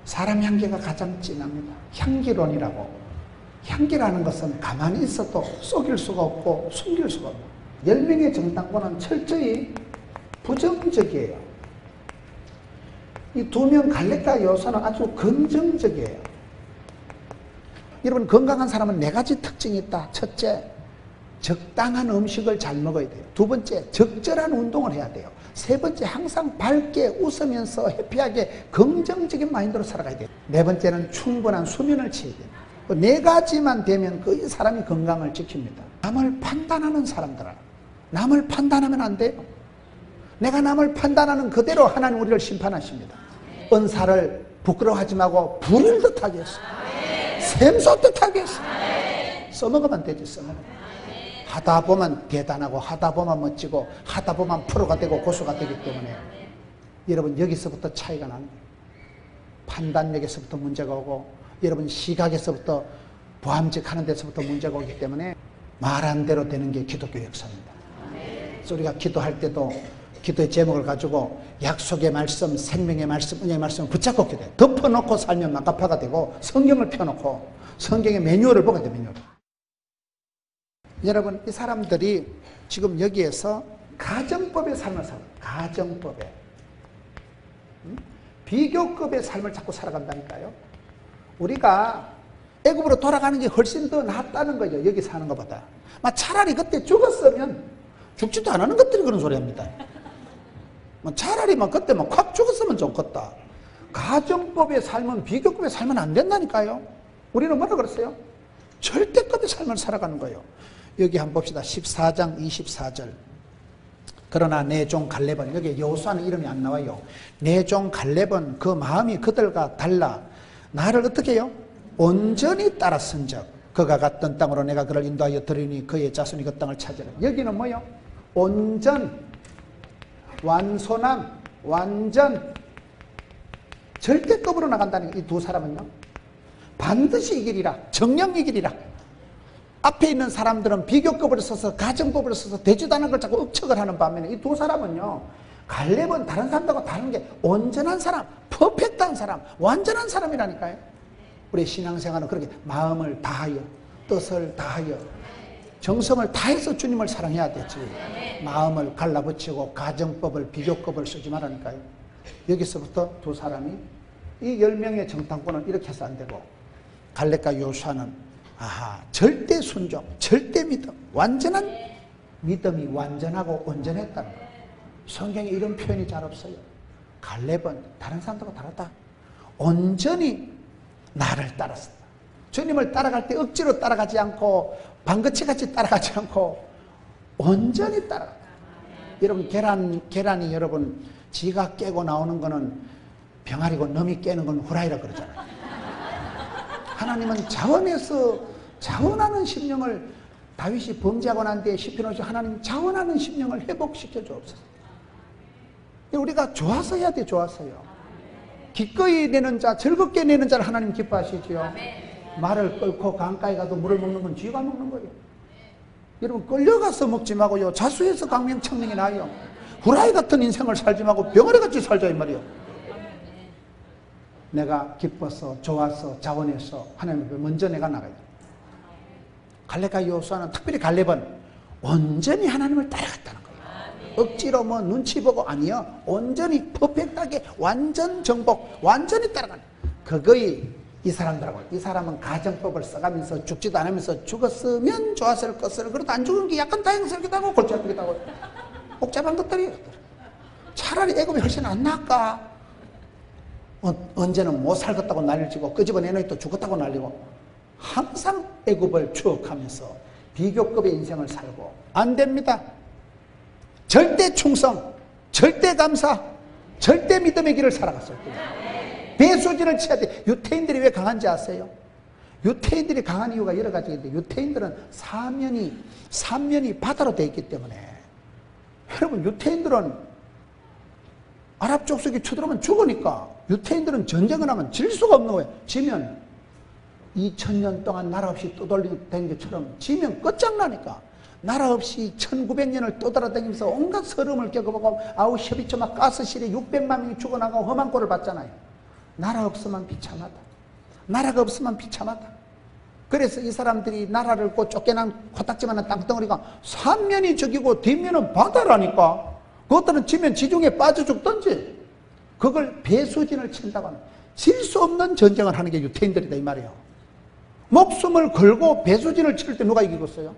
사람 향기가 가장 진합니다. 향기론이라고. 향기라는 것은 가만히 있어도 속일 수가 없고 숨길 수가 없고, 10명의 정당권은 철저히 부정적이에요. 이 2명 갈렙과 여호수아는 아주 긍정적이에요. 여러분, 건강한 사람은 4가지 특징이 있다. 첫째, 적당한 음식을 잘 먹어야 돼요. 2번째, 적절한 운동을 해야 돼요. 3번째, 항상 밝게 웃으면서 해피하게 긍정적인 마인드로 살아가야 돼요. 4번째는 충분한 수면을 취해야 돼요. 4가지만 되면 그 사람이 건강을 지킵니다. 남을 판단하는 사람들은, 남을 판단하면 안 돼요. 내가 남을 판단하는 그대로 하나님 우리를 심판하십니다. 은사를 부끄러워하지 말고 불을 듯하게 했어. 샘솟듯 하게 했어. 써먹으면 되지, 써먹으면. 하다 보면 대단하고, 하다 보면 멋지고, 하다 보면 프로가 되고 고수가 되기 때문에 여러분, 여기서부터 차이가 나는 거예요. 판단력에서부터 문제가 오고, 여러분 시각에서부터 보암직하는 데서부터 문제가 오기 때문에 말한 대로 되는 게 기독교 역사입니다. 그래서 우리가 기도할 때도 기도의 제목을 가지고 약속의 말씀, 생명의 말씀, 은혜의 말씀을 붙잡고 기도해요. 덮어놓고 살면 막가파가 되고, 성경을 펴놓고 성경의 매뉴얼을 보게 돼요. 매뉴얼. 여러분, 이 사람들이 지금 여기에서 가정법의 삶을 살아요. 가정법의. 비교급의 삶을 자꾸 살아간다니까요. 우리가 애굽으로 돌아가는 게 훨씬 더 낫다는 거죠. 여기 사는 것보다. 차라리 그때 죽었으면, 죽지도 안 하는 것들이 그런 소리 합니다. 차라리 그때 확 죽었으면 좋겠다. 가정법의 삶은 비교급의 삶은 안 된다니까요. 우리는 뭐라 그랬어요? 절대급의 삶을 살아가는 거예요. 여기 한번 봅시다. 14장 24절. 그러나 내 종 갈렙은, 여기 여호수아는 이름이 안 나와요. 내 종 갈렙은 그 마음이 그들과 달라 나를 어떻게 해요? 온전히 따랐은즉 그가 갔던 땅으로 내가 그를 인도하여 드리니 그의 자손이 그 땅을 차지하라. 여기는 뭐요? 온전, 완소남, 완전, 절대급으로 나간다는 이 2 사람은요, 반드시 이기리라. 정령 이기리라. 앞에 있는 사람들은 비교급으로 써서, 가정법으로 써서 되지도 않은 걸 자꾸 억척을 하는 반면에 이 2 사람은요, 갈렙은 다른 사람들하고 다른 게 온전한 사람, 퍼펙트한 사람, 완전한 사람이라니까요. 우리 신앙생활은 그렇게 마음을 다하여, 뜻을 다하여, 정성을 다해서 주님을 사랑해야 되지. 마음을 갈라붙이고 가정법을, 비교급을 쓰지 말라니까요. 여기서부터 2 사람이, 이 10명의 정탐꾼은 이렇게 해서 안 되고, 갈렙과 여호수아는 절대 순종, 절대 믿음, 완전한 믿음이 완전하고 온전했다는 거예요. 성경에 이런 표현이 잘 없어요. 갈렙은 다른 사람들과 다르다. 온전히 나를 따랐다. 주님을 따라갈 때 억지로 따라가지 않고, 방긋이같이 따라가지 않고 온전히 따라갔다. 여러분, 계란이 여러분 지가 깨고 나오는 거는 병아리고, 넘이 깨는 건 후라이라 그러잖아요. 하나님은 자원하는 심령을, 다윗이 범죄하고 난 뒤에 시편 50 하나님 자원하는 심령을 회복시켜 주옵소서. 우리가 좋아서 해야 돼. 좋아서요. 기꺼이 내는 자, 즐겁게 내는 자를 하나님 기뻐하시지요. 말을 끌고 강가에 가도 물을 먹는 건 쥐가 먹는 거예요. 여러분, 끌려가서 먹지 말고요, 자수해서 강명창명이 나요. 후라이 같은 인생을 살지 말고 병아리같이 살자 이 말이에요. 내가 기뻐서, 좋아서, 자원해서 하나님 앞에 먼저 내가 나가야 돼. 갈렙과 여호수아는, 특별히 갈렙은 온전히 하나님을 따라갔다는 거예요. 억지로 눈치 보고 아니요, 온전히 퍼펙트하게 완전 정복, 완전히 따라가는, 그거의 이 사람들하고. 이 사람은 가정법을 써가면서 죽지도 않으면서 죽었으면 좋았을 것을, 그래도 안 죽은 게 약간 다행스럽기도 하고 골치 아프기도 하고 복잡한 것들이에요. 차라리 애굽이 훨씬 안 나을까? 언제는 못 살겠다고 난리를 치고, 끄집어내놓이 또 죽었다고 난리고, 항상 애굽을 추억하면서 비교급의 인생을 살고. 안 됩니다. 절대 충성, 절대 감사, 절대 믿음의 길을 살아갔을 거예요. 배수진을 쳐야 돼. 유태인들이 왜 강한지 아세요? 유태인들이 강한 이유가 여러 가지인데, 유태인들은 사면이 바다로 되어 있기 때문에. 여러분, 유태인들은 아랍 족속이 쳐들어오면 죽으니까, 유태인들은 전쟁을 하면 질 수가 없는 거예요. 지면 2000년 동안 나라 없이 떠돌리는 것처럼 지면 끝장나니까, 나라 없이 1900년을 떠돌아다니면서 온갖 서름을 겪어보고, 아우슈비츠 막 가스실에 600만 명이 죽어나가고 험한 꼴을 봤잖아요. 나라 없으면 비참하다. 나라가 없으면 비참하다. 그래서 이 사람들이 나라를 꼭 쫓겨난 코딱지만한 땅덩어리가 삼면이 저기고 뒷면은 바다라니까. 그것들은 지면 지중해 빠져 죽던지. 그걸 배수진을 친다고 하는, 질 수 없는 전쟁을 하는 게 유태인들이다 이 말이에요. 목숨을 걸고 배수진을 칠 때 누가 이기겠어요?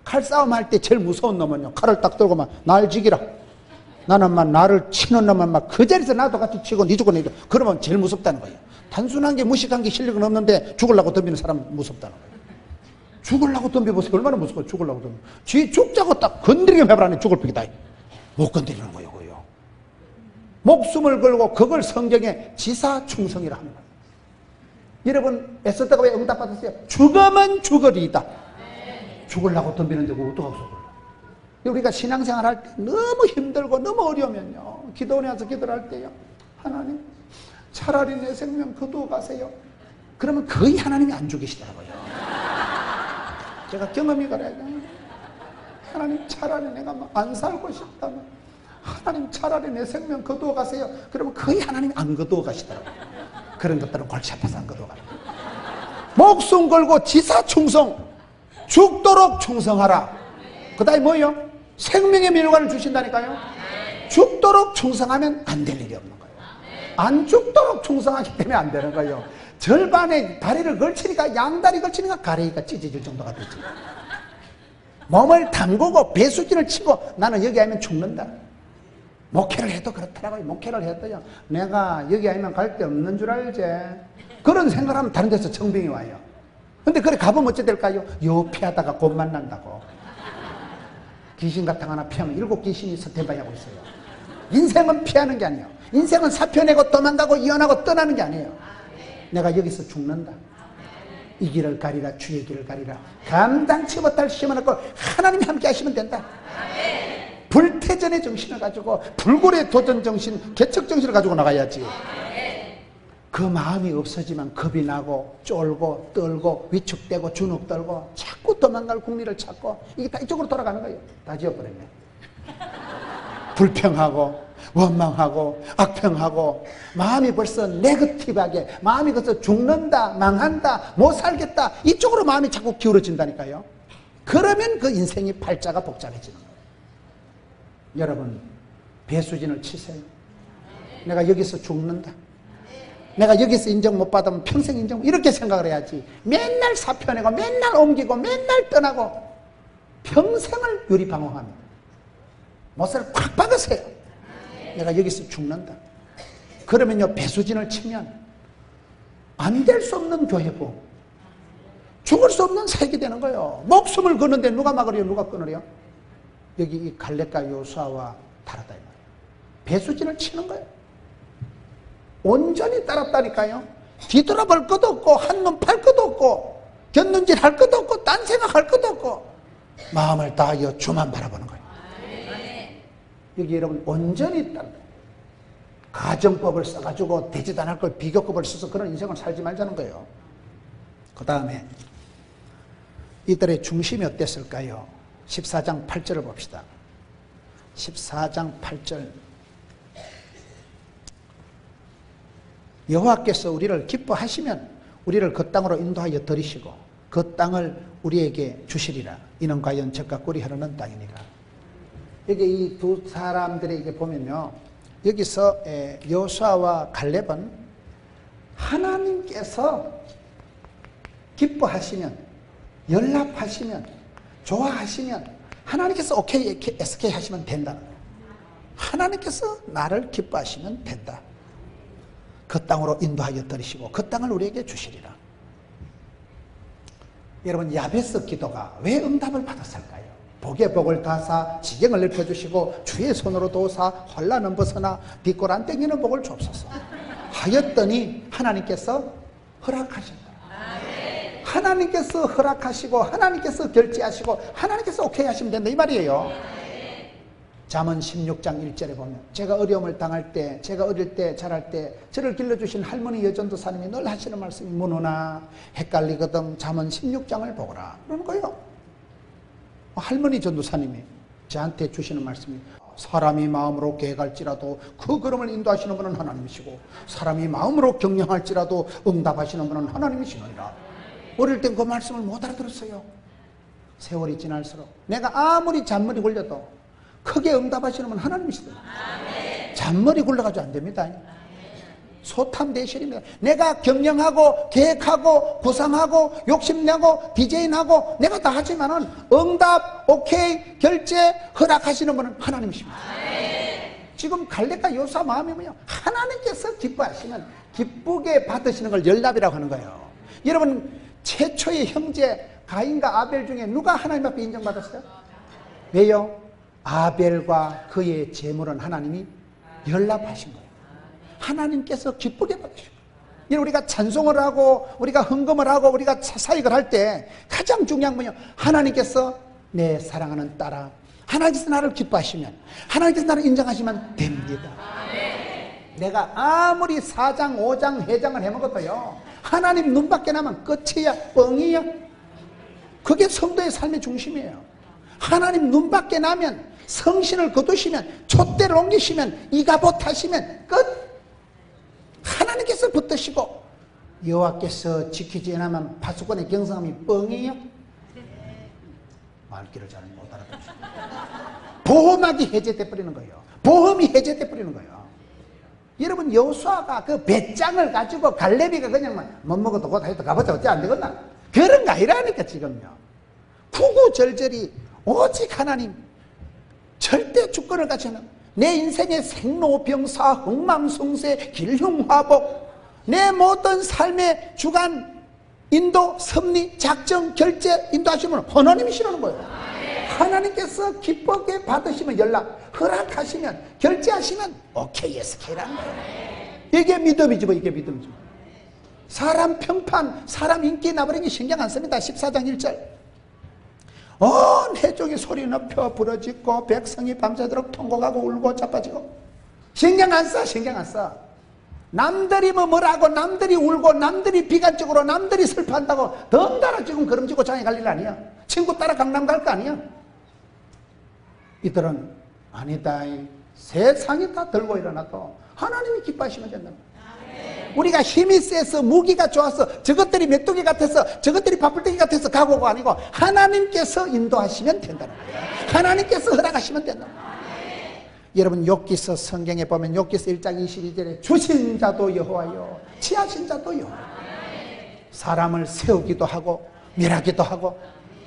칼싸움 할 때 제일 무서운 놈은요, 칼을 딱 들고 막 날 죽이라, 나는 막 나를 치는 놈은 막 그 자리에서 나도 같이 치고 니 죽고 니 죽고, 그러면 제일 무섭다는 거예요. 단순한 게 무식한 게 실력은 없는데 죽으려고 덤비는 사람은 무섭다는 거예요. 죽으려고 덤벼보세요. 얼마나 무서워. 죽으려고 덤벼. 쥐 죽자고 딱 건드리기만 해보라니 죽을 삐기다. 못 건드리는 거예요. 그요. 목숨을 걸고 그걸 성경에 지사충성이라 하는 거예요. 여러분 애썼다가 왜 응답받았어요? 죽으면 죽으리이다. 죽으려고 덤비는데 그거 어떡하겠어. 우리가 신앙생활 할 때 너무 힘들고 너무 어려우면요, 기도원에 와서 기도를 할 때요, 하나님 차라리 내 생명 거두어 가세요. 그러면 거의 하나님이 안 죽이시더라고요. 제가 경험이 그래요. 하나님 차라리 내가 안 살고 싶다면 하나님 차라리 내 생명 거두어 가세요. 그러면 거의 하나님이 안 거두어 가시더라고요. 그런 것들은 골치 아파서 안 거두어 가요. 목숨 걸고 지사충성, 죽도록 충성하라. 그 다음에 뭐예요? 생명의 밀관을 주신다니까요. 죽도록 충성하면 안 될 일이 없는 거예요. 안 죽도록 충성하기 때문에 안 되는 거예요. 절반에 다리를 걸치니까, 양다리 걸치니까 가래가 찢어질 정도가 되지. 몸을 담그고 배수진을 치고 나는 여기 아니면 죽는다. 목회를 해도 그렇더라고요. 목회를 해도요, 내가 여기 아니면 갈 데 없는 줄 알지. 그런 생각을 하면 다른 데서 정병이 와요. 근데 그래 가보면 어찌 될까요? 요 피하다가 곧 만난다고. 귀신 같은 거 하나 피하면 7 귀신이 스탠바이 하고 있어요. 인생은 피하는 게 아니에요. 인생은 사표내고 도망가고 이혼하고 떠나는 게 아니에요. 내가 여기서 죽는다. 이 길을 가리라, 주의 길을 가리라. 감당치 못할 시험을 갖고 하나님이 함께 하시면 된다. 불태전의 정신을 가지고, 불굴의 도전 정신, 개척 정신을 가지고 나가야지. 그 마음이 없어지면 겁이 나고 쫄고 떨고 위축되고 주눅 떨고 자꾸 도망갈 국리를 찾고, 이게 다 이쪽으로 돌아가는 거예요. 다 지어버렸네. 불평하고 원망하고 악평하고, 마음이 벌써 네거티브하게, 마음이 벌써 죽는다, 망한다, 못 살겠다, 이쪽으로 마음이 자꾸 기울어진다니까요. 그러면 그 인생이 팔자가 복잡해지는 거예요. 여러분 배수진을 치세요. 내가 여기서 죽는다, 내가 여기서 인정 못 받으면 평생 인정, 이렇게 생각을 해야지. 맨날 사표내고 맨날 옮기고 맨날 떠나고 평생을 유리방황합니다. 못을 콱 박으세요. 내가 여기서 죽는다. 그러면요, 배수진을 치면 안 될 수 없는 교회고 죽을 수 없는 사역이 되는 거예요. 목숨을 거는데 누가 막으래요? 누가 끊으래요? 여기 이 갈렙과 요수아와 다르다 이 말이에요. 배수진을 치는 거예요. 온전히 따랐다니까요. 뒤돌아볼 것도 없고 한눈 팔 것도 없고 곁눈질 할 것도 없고 딴 생각할 것도 없고 마음을 다하여 주만 바라보는 거예요. 여기 여러분 온전히 따라, 가정법을 써가지고 되지도 않을 걸 비교법을 써서 그런 인생을 살지 말자는 거예요. 그 다음에 이들의 중심이 어땠을까요? 14장 8절을 봅시다. 14장 8절. 여호와께서 우리를 기뻐하시면 우리를 그 땅으로 인도하여 들이시고 그 땅을 우리에게 주시리라. 이는 과연 젖과 꿀이 흐르는 땅이니라. 여기 이 두 사람들에게 보면요, 여기서 여호수아와 갈렙은 하나님께서 기뻐하시면, 연락하시면, 좋아하시면, 하나님께서 오케이 SK 하시면 된다. 하나님께서 나를 기뻐하시면 된다. 그 땅으로 인도하여 들이시고 그 땅을 우리에게 주시리라. 여러분 야베스 기도가 왜 응답을 받았을까요? 복에 복을 다사 지경을 넓혀주시고 주의 손으로 도사 환난은 벗어나 뒷골 안 땡기는 복을 주옵소서 하였더니 하나님께서 허락하신다. 하나님께서 허락하시고 하나님께서 결제하시고 하나님께서 오케이 하시면 된다 이 말이에요. 잠언 16장 1절에 보면, 제가 어려움을 당할 때, 제가 어릴 때 자랄 때 저를 길러주신 할머니 여전도사님이 늘 하시는 말씀이, 문호나 헷갈리거든 잠언 16장을 보거라 그러는 거예요. 할머니 전도사님이 저한테 주시는 말씀이, 사람이 마음으로 계획할지라도 그 걸음을 인도하시는 분은 하나님이시고 사람이 마음으로 경영할지라도 응답하시는 분은 하나님이시니라. 어릴 땐 그 말씀을 못 알아들었어요. 세월이 지날수록 내가 아무리 잔머리 굴려도 크게 응답하시는 분은 하나님이시더라고요. 잔머리 굴려가지고 안 됩니다. 소탐대실입니다. 내가 경영하고 계획하고 구상하고 욕심내고 디자인하고 내가 다 하지만은 응답, 오케이, 결제, 허락하시는 분은 하나님이십니다. 지금 갈렙과 여호수아 마음이 뭐냐? 하나님께서 기뻐하시면 기쁘게 받으시는 걸 연합이라고 하는 거예요. 여러분, 최초의 형제 가인과 아벨 중에 누가 하나님 앞에 인정받았어요? 왜요? 아벨과 그의 재물은 하나님이 연합하신 거예요. 하나님께서 기쁘게 받으시고, 우리가 찬송을 하고 우리가 헌금을 하고 우리가 사익을 할 때 가장 중요한 거요, 하나님께서 내 사랑하는 딸아, 하나님께서 나를 기뻐하시면, 하나님께서 나를 인정하시면 됩니다. 내가 아무리 4장 5장 회장을 해먹어도요, 하나님 눈 밖에 나면 끝이야, 뻥이야. 그게 성도의 삶의 중심이에요. 하나님 눈 밖에 나면, 성신을 거두시면, 촛대를 옮기시면, 이가봇 하시면 끝. 하나님께서 붙드시고 여호와께서 지키지 않으면 파수꾼의 경성함이 뻥이에요? 말귀를 잘 못 알아듣죠. 보험하기 해제돼 버리는 거예요. 보험이 해제돼 버리는 거예요. 여러분, 여호수아가 그 배짱을 가지고 갈렙이가 그냥 못 먹어도 곧 해도 가보자 어째 안 되겠나? 그런 거 아니라니까. 지금요, 구구절절히 오직 하나님, 절대 주권을 가지는 내 인생의 생로병사, 흥망성쇠, 길흉화복, 내 모든 삶의 주관, 인도, 섭리, 작정, 결제 인도하시면 하나님이시라는 거예요. 하나님께서 기쁘게 받으시면 연락, 허락하시면, 결제하시면 오케이, SK라는 거예요. 이게 믿음이지 뭐. 이게 믿음이지. 사람 평판, 사람 인기 나버리기 신경 안 씁니다. 14장 1절. 온 해족이 소리 높여 부러지고 백성이 밤새도록 통곡하고 울고 자빠지고. 신경 안 써. 신경 안 써. 남들이 뭐라고, 남들이 울고, 남들이 비관적으로, 남들이 슬퍼한다고 덩달아 지금 걸음지고 장에 갈 일 아니야. 친구 따라 강남 갈 거 아니야. 이들은 아니다, 세상이 다 들고 일어나도 하나님이 기뻐하시면 된다. 우리가 힘이 세서, 무기가 좋아서, 저것들이 메뚜기 같아서, 저것들이 바쁠때기 같아서 가고가 아니고 하나님께서 인도하시면 된다는 거예요. 하나님께서 허락하시면 된다는 거예요. 여러분, 욥기서 성경에 보면 욥기서 1장 22절에 주신 자도 여호와요, 취하신 자도 여호와. 사람을 세우기도 하고 멸하기도 하고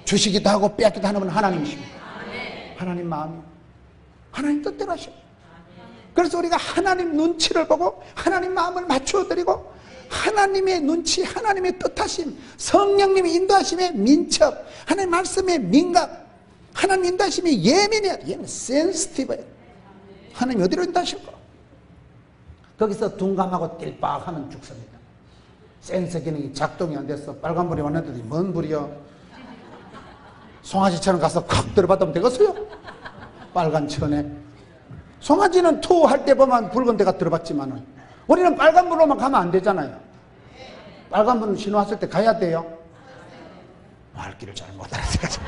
주시기도 하고 빼앗기도 하는 분은 하나님이십니다. 하나님 마음이, 하나님 뜻대로 하십니다. 그래서 우리가 하나님 눈치를 보고 하나님 마음을 맞추어드리고 하나님의 눈치, 하나님의 뜻하심, 성령님의 인도하심에 민첩, 하나님 말씀에 민감, 하나님 인도하심이 예민해야 돼. 얘는 센시티브해요. 하나님 어디로 인도하실까? 거기서 둔감하고 띨빡하면 죽습니다. 센서 기능이 작동이 안 돼서 빨간불이 왔는데 뭔 불이요? 송아지처럼 가서 콱 들어봤다면 되겠어요? 빨간 천에. 송아지는 투할 때 보면 붉은 데가 들어봤지만은 우리는 빨간불로만 가면 안 되잖아요. 빨간불은 신호 왔을 때 가야 돼요. 말귀를 잘 못 알아듣어가지고.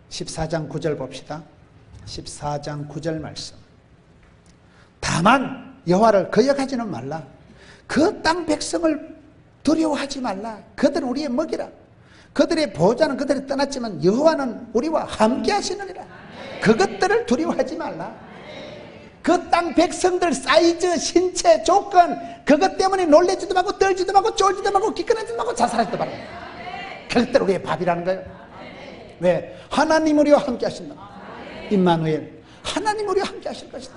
14장 9절 봅시다. 14장 9절 말씀. 다만 여호와를 거역하지는 말라. 그 땅 백성을 두려워하지 말라. 그들은 우리의 먹이라. 그들의 보호자는 그들이 떠났지만 여호와는 우리와 함께 하시느니라. 그것들을 두려워하지 말라. 그 땅 백성들 사이즈, 신체, 조건, 그것 때문에 놀래지도 말고 떨지도 말고 쫄지도 말고 기꺼내지도 말고 자살하지도 말고. 그것들 우리의 밥이라는 거예요. 왜? 하나님 우리와 함께 하신다. 임마누엘, 하나님 우리와 함께 하실 것이다.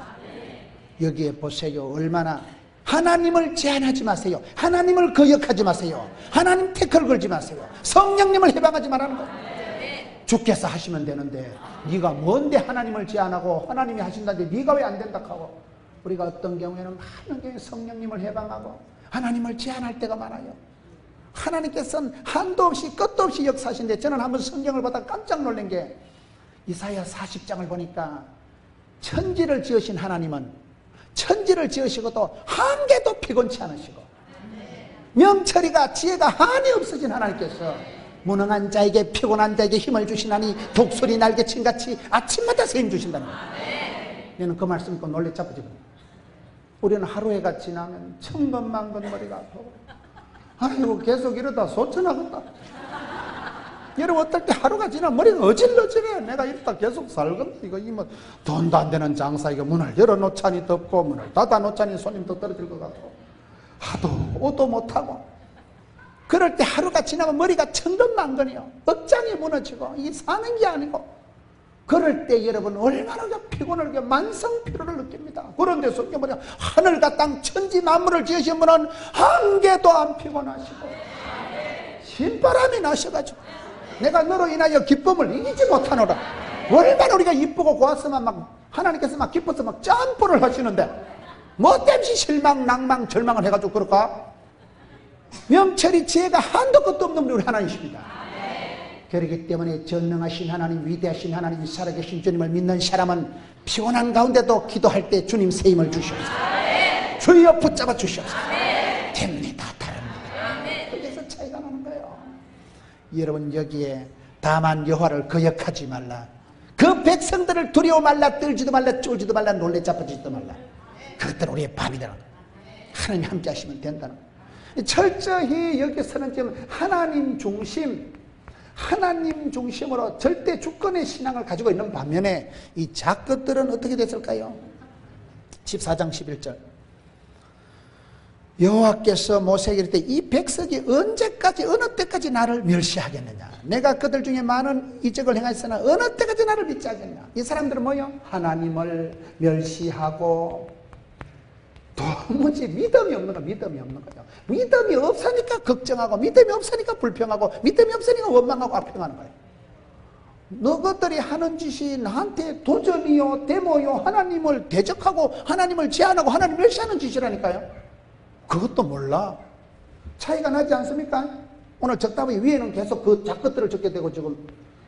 여기에 보세요. 얼마나 하나님을 제한하지 마세요. 하나님을 거역하지 마세요. 하나님 태클 걸지 마세요. 성령님을 해방하지 말라는 거예요. 주께서 하시면 되는데 네가 뭔데 하나님을 제한하고 하나님이 하신다는데 네가 왜 안 된다 하고. 우리가 어떤 경우에는 많은 경우에 성령님을 해방하고 하나님을 제한할 때가 많아요. 하나님께서는 한도 없이 끝도 없이 역사하신데, 저는 한번 성경을 보다 깜짝 놀란 게 이사야 40장을 보니까 천지를 지으신 하나님은 천지를 지으시고도 한 개도 피곤치 않으시고 명철이가 지혜가 한이 없으신 하나님께서 무능한 자에게 피곤한 자에게 힘을 주시나니 독수리 날개친같이 아침마다 새 힘 주신다는 거예요. 얘는 그 말씀 듣고 놀래 자빠지거든요. 우리는 하루해가 지나면 천번만번 머리가 아프고 아이고 계속 이러다 소천하겠다. 여러분 어떨 때 하루가 지나면 머리가 어질러지네. 내가 이러다 계속 살겠다. 이거 뭐 돈도 안 되는 장사 이거 문을 열어놓자니 덥고 문을 닫아놓자니 손님도 떨어질 것 같고 하도 오도 못하고 그럴 때 하루가 지나면 머리가 천근만근이요. 억장이 무너지고 이게 사는 게 아니고 그럴 때 여러분 얼마나 피곤을 만성 피로를 느낍니다. 그런데 성경 보면 하늘과 땅 천지 만물을 지으신 분은 한 개도 안 피곤하시고 신바람이 나셔가지고 내가 너로 인하여 기쁨을 이기지 못하노라. 얼마나 우리가 이쁘고 고왔으면 막 하나님께서 막 기뻐서 막 점프를 하시는데 뭐 때문에 실망 낭망 절망을 해가지고 그럴까? 명철이 지혜가 한도 끝도 없는 우리 하나님이십니다. 그렇기 때문에 전능하신 하나님, 위대하신 하나님, 살아계신 주님을 믿는 사람은 피곤한 가운데도 기도할 때 주님 새 힘을 주시옵소서. 주여 붙잡아 주시옵소서. 됩니다. 다릅니다. 그래서 차이가 나는 거예요. 여러분 여기에 다만 여호와를 거역하지 말라. 그 백성들을 두려워 말라. 떨지도 말라. 쫄지도 말라. 놀래 자빠지지도 말라. 그것들은 우리의 밥이다. 하나님 함께 하시면 된다는 거예요. 철저히 여기서는 지금 하나님 중심으로 절대 주권의 신앙을 가지고 있는 반면에 이 작것들은 어떻게 됐을까요? 14장 11절 여호와께서 모세에게 이르되 이 백성이 언제까지 어느 때까지 나를 멸시하겠느냐. 내가 그들 중에 많은 이적을 행하였으나 어느 때까지 나를 믿지 하겠냐. 이 사람들은 뭐요? 하나님을 멸시하고 도무지 믿음이 없는 거죠. 믿음이 없으니까 걱정하고 믿음이 없으니까 불평하고 믿음이 없으니까 원망하고 악평하는 거예요. 너희들이 하는 짓이 나한테 도전이요 데모요 하나님을 대적하고 하나님을 제한하고 하나님 멸시하는 짓이라니까요. 그것도 몰라. 차이가 나지 않습니까? 오늘 적답의 위에는 계속 그 작것들을 적게 되고 지금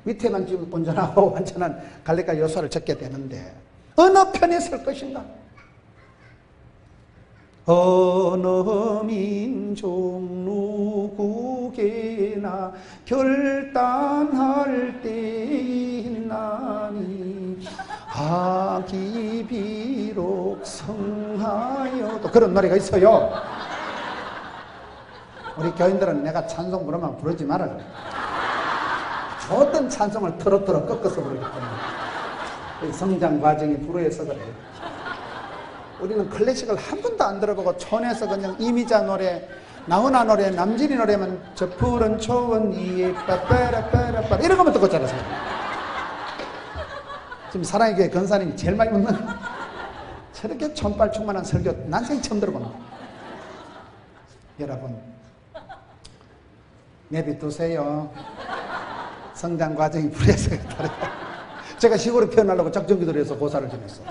밑에만 지금 온전하고 완전한 갈렙과 여호수아를 적게 되는데 어느 편에 설 것인가? 어느 민족 누구게나 결단할 때 있나니 악이 비록 성하여도 그런 노래가 있어요. 우리 교인들은 내가 찬송 부르면 부르지 말아요. 어떤 찬송을 트로트로 꺾어서 부르기 때문에 성장 과정이 불우해서 그래요. 우리는 클래식을 한 번도 안 들어보고 촌에서 그냥 이미자 노래, 나훈아 노래, 남진이 노래면 저 푸른 초원 위에 빠빠라빠라빠 이런 것만 듣고 자랐어요. 지금 사랑의 교회 권사님이 제일 많이 웃는 저렇게 촌발충만한 설교 난생 처음 들어봅니다. 여러분 내비두세요. 성장 과정이 불해서 그래요. 제가 시골에 태어나려고 작정기도를 해서 고사를 지냈어요.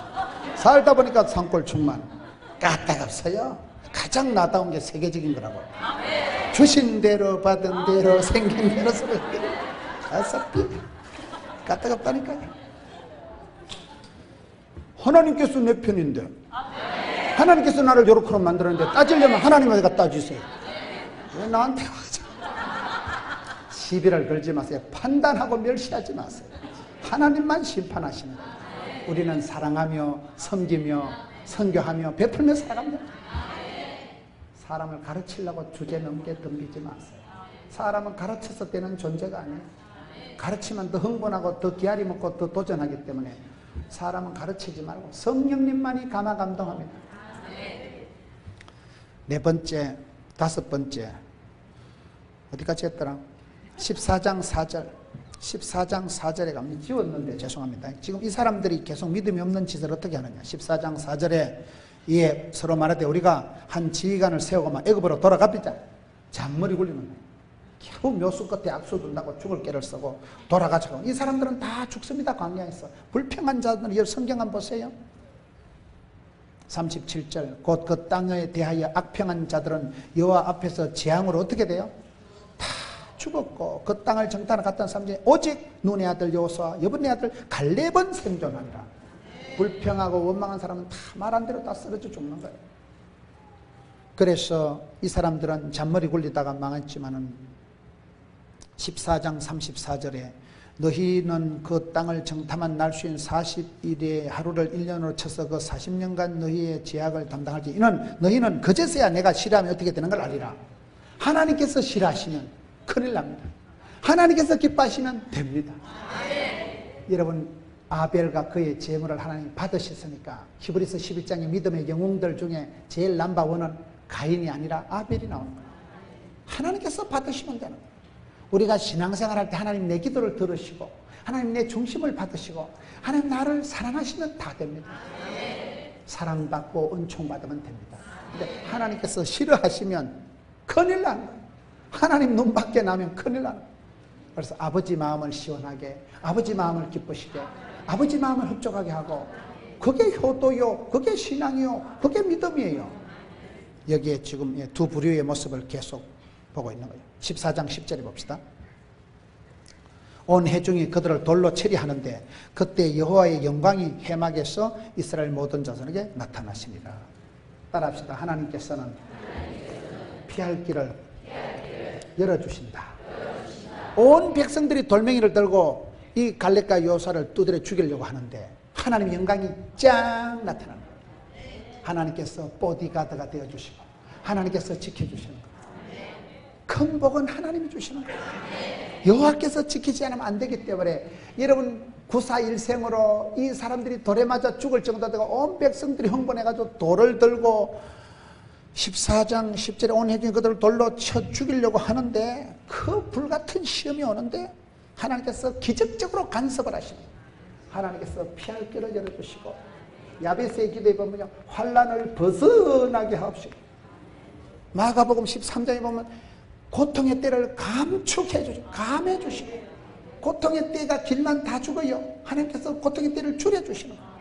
살다 보니까 산골 충만 까딱없어요. 가장 나다운 게 세계적인 거라고. 주신 대로 받은 대로 생긴 대로 소리 어차피 까딱없다니까요. 하나님께서 내 편인데 하나님께서 나를 요렇게 만들었는데 따지려면 하나님에게 따지세요. 왜 나한테 와서 시비를 걸지 마세요. 판단하고 멸시하지 마세요. 하나님만 심판하시는 거예요. 우리는 사랑하며 섬기며 선교하며 베풀며 살아갑니다. 사람을 가르치려고 주제넘게 덤비지 마세요. 사람은 가르쳐서 되는 존재가 아니에요. 가르치면 더 흥분하고 더 기아리 먹고 더 도전하기 때문에 사람은 가르치지 말고 성령님만이 감화감동합니다. 네 번째, 다섯 번째 어디까지 했더라? 14장 4절 14장 4절에 가면 지웠는데 죄송합니다. 지금 이 사람들이 계속 믿음이 없는 짓을 어떻게 하느냐. 14장 4절에 이에 서로 말하되 우리가 한 지휘관을 세우고 막 애굽으로 돌아갑니다. 잔머리 굴리는 거예요. 겨우 묘수 끝에 악수 둔다고 죽을 깨를 쓰고 돌아가자고. 이 사람들은 다 죽습니다. 광야에서. 불평한 자들은 성경 한번 보세요. 37절 곧 그 땅에 대하여 악평한 자들은 여호와 앞에서 재앙으로 어떻게 돼요? 죽었고 그 땅을 정탐하러 갔던 사람 중에 오직 눈의 아들 여호수아 여분의 아들 갈렙은 생존하니라. 불평하고 원망한 사람은 다 말한 대로 다 쓰러져 죽는 거예요. 그래서 이 사람들은 잔머리 굴리다가 망했지만은 14장 34절에 너희는 그 땅을 정탐한 날수인 40일의 하루를 1년으로 쳐서 그 40년간 너희의 제약을 담당할지 이는 너희는 그제서야 내가 싫어하면 어떻게 되는 걸 알리라. 하나님께서 싫어하시면 큰일 납니다. 하나님께서 기뻐하시면 됩니다. 여러분 아벨과 그의 제물을 하나님 받으셨으니까 히브리서 11장의 믿음의 영웅들 중에 제일 넘버원은 가인이 아니라 아벨이 나오는 거예요. 하나님께서 받으시면 되는 거예요. 우리가 신앙생활할 때 하나님 내 기도를 들으시고 하나님 내 중심을 받으시고 하나님 나를 사랑하시면 다 됩니다. 사랑받고 은총 받으면 됩니다. 근데 하나님께서 싫어하시면 큰일 나는 거예요. 하나님 눈 밖에 나면 큰일 나는 거예요. 그래서 아버지 마음을 시원하게, 아버지 마음을 기쁘시게, 아버지 마음을 흡족하게 하고 그게 효도요, 그게 신앙이요, 그게 믿음이에요. 여기에 지금 두 부류의 모습을 계속 보고 있는 거예요. 14장 10절에 봅시다. 온 회중이 그들을 돌로 처리하는데 그때 여호와의 영광이 해막에서 이스라엘 모든 자손에게 나타나시니라. 따라합시다. 하나님께서는 피할 길을 열어주신다. 온 백성들이 돌멩이를 들고 이 갈렙과 여호수아를 두드려 죽이려고 하는데 하나님의 영광이 쫙 나타나는 거예요. 하나님께서 보디가드가 되어주시고 하나님께서 지켜주시는 거예요. 큰 복은 하나님이 주시는 거예요. 여호와께서 지키지 않으면 안 되기 때문에 여러분 구사일생으로 이 사람들이 돌에 맞아 죽을 정도 되고 온 백성들이 흥분해가지고 돌을 들고 14장 10절에 온 회중이 그들을 돌로 쳐 죽이려고 하는데 그 불같은 시험이 오는데 하나님께서 기적적으로 간섭을 하십니다. 하나님께서 피할 길을 열어주시고 야베스의 기도에 보면요 환난을 벗어나게 하옵시고 마가복음 13장에 보면 고통의 때를 감축해 주시고 감해 주시고 고통의 때가 길만 다 죽어요. 하나님께서 고통의 때를 줄여주시는 거예요.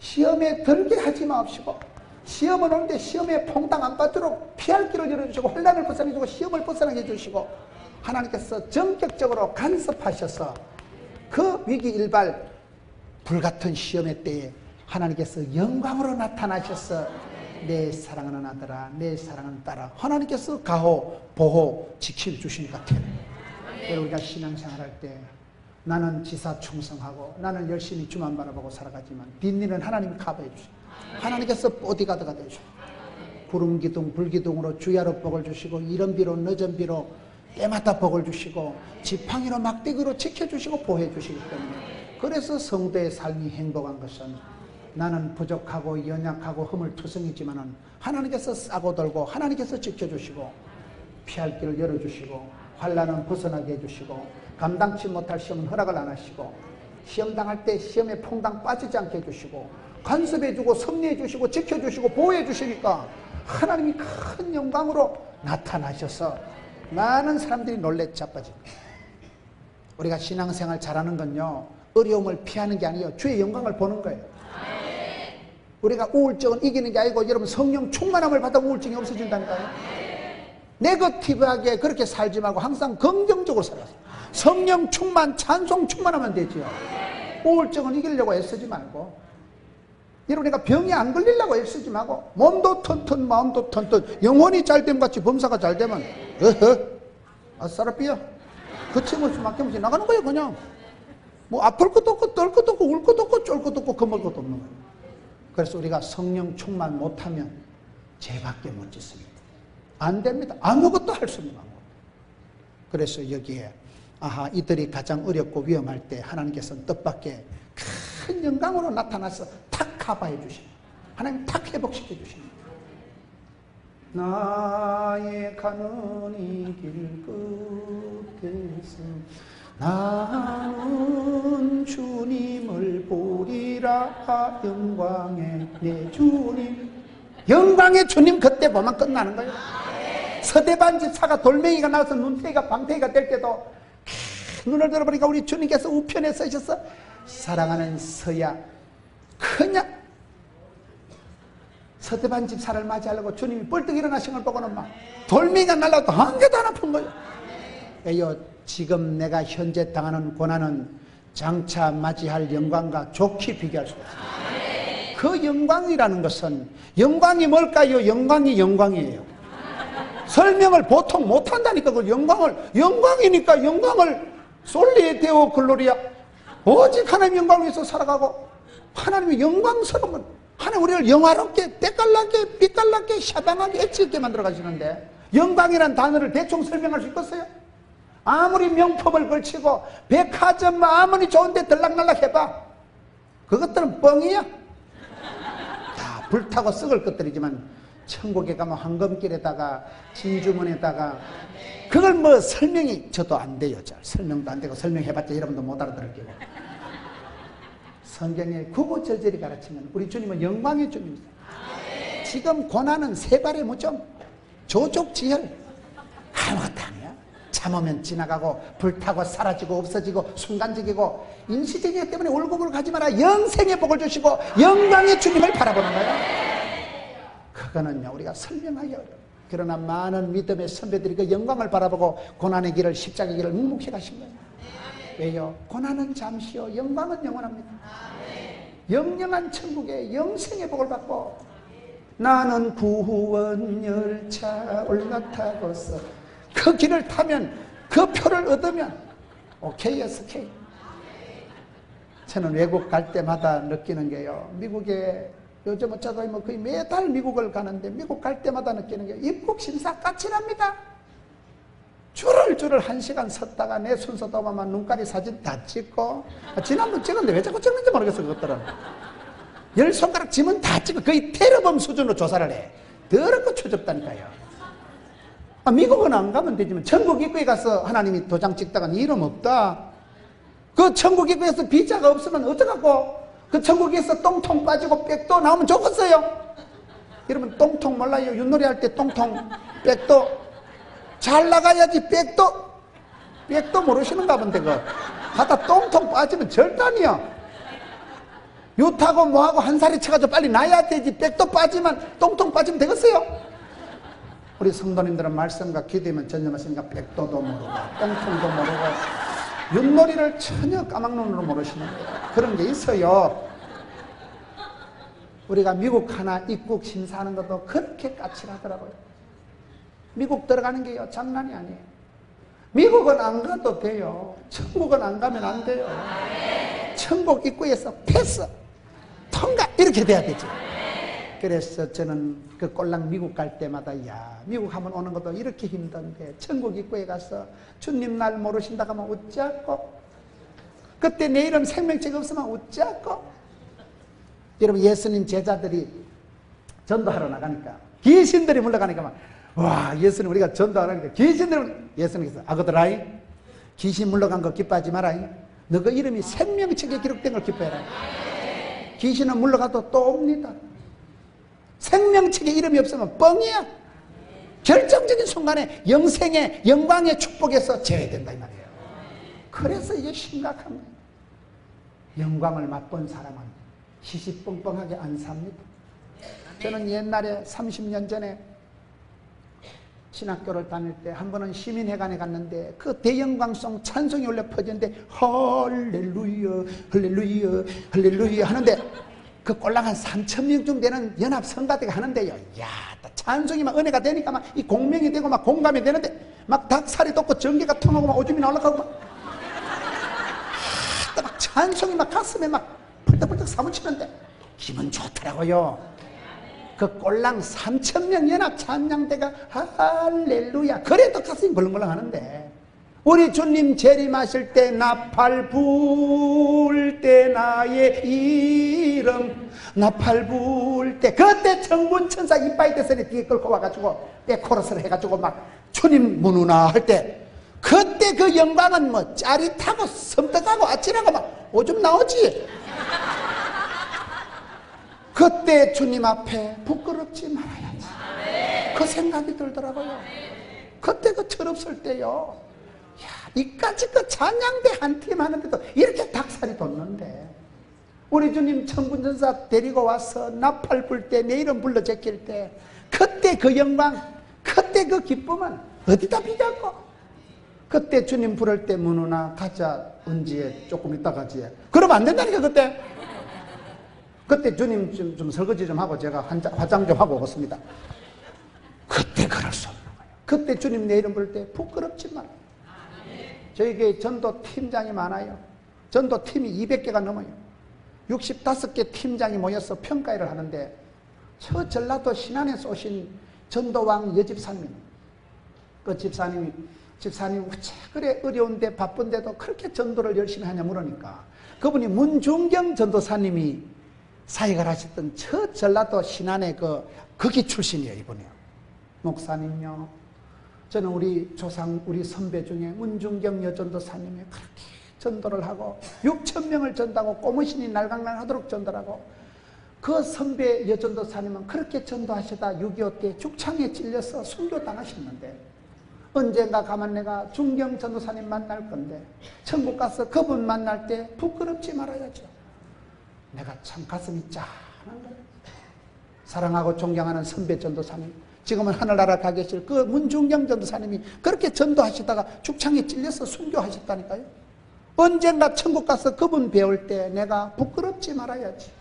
시험에 들게 하지 마옵시고 시험은 오는데 시험에 퐁당 안 받도록 피할 길을 열어주시고 환난을 벗어나게 해주고 시험을 벗어나게 해주시고 하나님께서 전격적으로 간섭하셔서 그 위기 일발 불같은 시험의 때에 하나님께서 영광으로 나타나셔서 내 사랑하는 아들아 내 사랑하는 딸아 하나님께서 가호 보호 지켜주시는 것 같아요. 우리가 신앙생활할 때 나는 지사 충성하고 나는 열심히 주만 바라보고 살아가지만 뒷일은 하나님이 커버해 주시고 하나님께서 보디가드가 되시고 구름기둥 불기둥으로 주야로 복을 주시고 이른비로 늦은비로 때마다 복을 주시고 지팡이로 막대기로 지켜주시고 보호해 주시기 때문에 그래서 성도의 삶이 행복한 것은 나는 부족하고 연약하고 허물투성이지만은 하나님께서 싸고 돌고 하나님께서 지켜주시고 피할 길을 열어주시고 환난은 벗어나게 해주시고 감당치 못할 시험은 허락을 안 하시고 시험 당할 때 시험에 퐁당 빠지지 않게 해주시고 간섭해주고 섭리해주시고 지켜주시고 보호해주시니까 하나님이 큰 영광으로 나타나셔서 많은 사람들이 놀래 자빠집니다. 우리가 신앙생활 잘하는 건요 어려움을 피하는 게 아니에요. 주의 영광을 보는 거예요. 우리가 우울증은 이기는 게 아니고 여러분 성령 충만함을 받아 우울증이 없어진다니까요. 네거티브하게 그렇게 살지 말고 항상 긍정적으로 살아서 성령 충만 찬송 충만하면 되죠. 우울증은 이기려고 애쓰지 말고 여러분 우리가 병이 안 걸리려고 애쓰지 말고 몸도 튼튼 마음도 튼튼 영혼이 잘됨 같이 범사가 잘되면 아싸라삐야 거침없이 막힘없이 나가는 거예요. 그냥 뭐 아플 것도 없고 떨 것도 없고 울 것도 없고 쫄 것도 없고 겁먹을 것도 없는 거예요. 그래서 우리가 성령 충만 못하면 죄밖에 못 짓습니다. 안 됩니다. 아무것도 할 수 없는 방법. 그래서 여기에 이들이 가장 어렵고 위험할 때 하나님께서는 뜻밖의 큰 영광으로 나타나서 탁 커버해 주십니다. 하나님 탁 회복시켜 주십니다. 나의 가는 이 길 끝에서 나는 주님을 보리라. 영광의 내 주님, 영광의 주님 그때 보면 끝나는 거예요. 서대반 집사가 돌멩이가 나와서 눈태기가 방태기가 될 때도 눈을 들어보니까 우리 주님께서 우편에 서셔서 사랑하는 서야 그냥 서대반 집사를 맞이하려고 주님이 뻘떡 일어나신 걸 보고는 막 돌멩이가 날라도 한 개도 안 아픈 거예요. 지금 내가 현재 당하는 고난은 장차 맞이할 영광과 좋게 비교할 수 없어요. 그 영광이라는 것은 영광이 뭘까요? 영광이 영광이에요. 설명을 보통 못한다니까. 그 영광이니까 영광을 솔리에 데오 글로리아, 오직 하나님 영광을 위해서 살아가고, 하나님의 영광스러움은 하나님 우리를 영화롭게 때깔나게 빛깔나게 샤방하게 엣지 있게 만들어 가시는데, 영광이란 단어를 대충 설명할 수 있겠어요? 아무리 명품을 걸치고 백화점 아무리 좋은데 들락날락 해봐, 그것들은 뻥이야. 다 불타고 썩을 것들이지만 천국에 가면 황금길에다가 진주문에다가 그걸 뭐 설명이 저도 안 돼요. 잘 설명도 안 되고, 설명해봤자 여러분도 못 알아들을 게고. 성경에 구구절절히 가르치면 우리 주님은 영광의 주님입니다. 지금 고난은 세 발의 무좀, 조족지혈, 아무것도 아니야. 참으면 지나가고 불타고 사라지고 없어지고 순간적이고, 인시적이기 때문에 울고불고 가지 마라. 영생의 복을 주시고 영광의 주님을 바라보는 거야. 그거는요 우리가 설명하기 어려워. 그러나 많은 믿음의 선배들이 그 영광을 바라보고 고난의 길을, 십자가의 길을 묵묵히 가신 거예요. 왜요? 고난은 잠시요 영광은 영원합니다. 영영한 천국에 영생의 복을 받고, 나는 구원 열차 올라타고서 그 길을 타면, 그 표를 얻으면 오케이였어. 오케이. 저는 외국 갈 때마다 느끼는 게요, 미국에 요즘 어쩌다 뭐 거의 매달 미국을 가는데, 미국 갈 때마다 느끼는 게 입국 심사 까칠합니다. 줄을 1시간 섰다가 내 순서도 보면 눈가리 사진 다 찍고, 지난번 찍었는데 왜 자꾸 찍는지 모르겠어. 그것들은 10손가락 지면 다 찍고 거의 테러범 수준으로 조사를 해. 더럽고 추접다니까요. 미국은 안 가면 되지만 천국 입구에 가서 하나님이 도장 찍다가 네 이름 없다, 그 천국 입구에서 비자가 없으면 어떡하고, 그 천국에서 똥통 빠지고 백도 나오면 좋겠어요. 여러분 똥통 몰라요? 윷놀이 할 때 똥통 백도 잘 나가야지. 백도 모르시는가 본데, 그 가다 똥통 빠지면 절단이야. 유타고 뭐하고 한 살이 쳐가지고 빨리 나야 되지, 백도 빠지면 똥통 빠지면 되겠어요? 우리 성도님들은 말씀과 기도에만 전념하시니까 백도도 모르고 똥통도 모르고 윷놀이를 전혀 까막눈으로 모르시는 거예요. 그런 게 있어요. 우리가 미국 하나 입국 심사하는 것도 그렇게 까칠하더라고요. 미국 들어가는 게요 장난이 아니에요. 미국은 안 가도 돼요. 천국은 안 가면 안 돼요. 천국 입구에서 패스, 통과 이렇게 돼야 되죠. 그래서 저는 그 꼴랑 미국 갈 때마다, 야, 미국 한번 오는 것도 이렇게 힘든데 천국 입구에 가서 주님 날 모르신다 하면 웃자고, 그때 내 이름 생명책 없으면 웃자고. 여러분 예수님 제자들이 전도하러 나가니까 귀신들이 물러가니까 막, 와, 예수님 우리가 전도하라니까 귀신들이, 예수님께서 아그들아이, 귀신 물러간 거 기뻐하지 마라. 너 그 이름이 생명책에 기록된 걸 기뻐해라. 귀신은 물러가도 또 옵니다. 생명책에 이름이 없으면 뻥이야. 결정적인 순간에 영생의 영광의 축복에서 제외된다 이 말이에요. 그래서 이게 심각한 거예요. 영광을 맛본 사람은 시시뻥뻥하게 안 삽니다. 저는 옛날에 30년 전에 신학교를 다닐 때 한 번은 시민회관에 갔는데 그 대영광송 찬송이 올려 퍼지는데 할렐루야 할렐루야 할렐루야 하는데 그 꼴랑 한 3,000명쯤 되는 연합 성가대가 하는데요, 야, 찬송이 막 은혜가 되니까 막 이 공명이 되고 막 공감이 되는데 막 닭살이 돋고 전기가 통하고 막 오줌이 올라가고 막 찬송이 막 가슴에 막 펄떡펄떡 사무치는데 기분 좋더라고요. 그 꼴랑 3,000명 연합 찬양대가 할렐루야, 그래도 가슴이 벌렁벌렁 하는데, 우리 주님 재림하실 때 나팔 불 때 나의 이름 나팔 불 때, 그때 천군천사 이빠이 대선에 뒤에 끌고 와가지고 때 코러스를 해가지고 막 주님 무누나 할 때, 그때 그 영광은 뭐 짜릿하고 섬뜩하고 아찔하고 막 오줌 나오지. 그때 주님 앞에 부끄럽지 말아야지, 그 생각이 들더라고요. 그때 그 철없을 때요, 야, 이까지 그 찬양대 한 팀 하는데도 이렇게 닭살이 돋는데, 우리 주님 천군천사 데리고 와서 나팔 불 때 내 이름 불러 제낄 때, 그때 그 영광, 그때 그 기쁨은 어디다 비자고. 그때 주님 부를 때 문우나 가자, 은지에 조금 있다 가지, 그러면 안 된다니까. 그때 주님 좀 설거지 좀 하고 제가 화장 좀 하고 오겠습니다. 그때 그럴 수 없는 거예요. 그때 주님 내 이름 부를 때 부끄럽지 마라. 저희 교회 전도 팀장이 많아요. 전도 팀이 200개가 넘어요. 65개 팀장이 모여서 평가회를 하는데 저 전라도 신안에서 오신 전도왕 여집사님, 그 집사님이 어째 그래 어려운데 바쁜데도 그렇게 전도를 열심히 하냐 물으니까 그분이 문중경 전도사님이 사역을 하셨던 저 전라도 신안의 거기 출신이에요. 이분이요. 목사님요, 저는 우리 조상 우리 선배 중에 문중경 여전도사님이 그렇게 전도를 하고 6,000명을 전도하고 꼬무신이 날강날하도록 전도하고 그 선배 여전도사님은 그렇게 전도하시다 6.25 때 죽창에 찔려서 순교당하셨는데 언젠가 가만 내가 중경 전도사님 만날 건데 천국 가서 그분 만날 때 부끄럽지 말아야죠. 내가 참 가슴이 짠한 거예요. 사랑하고 존경하는 선배 전도사님, 지금은 하늘나라 가 계실 그 문중경 전도사님이 그렇게 전도하시다가 죽창에 찔려서 순교하셨다니까요. 언젠가 천국 가서 그분 배울 때 내가 부끄럽지 말아야지.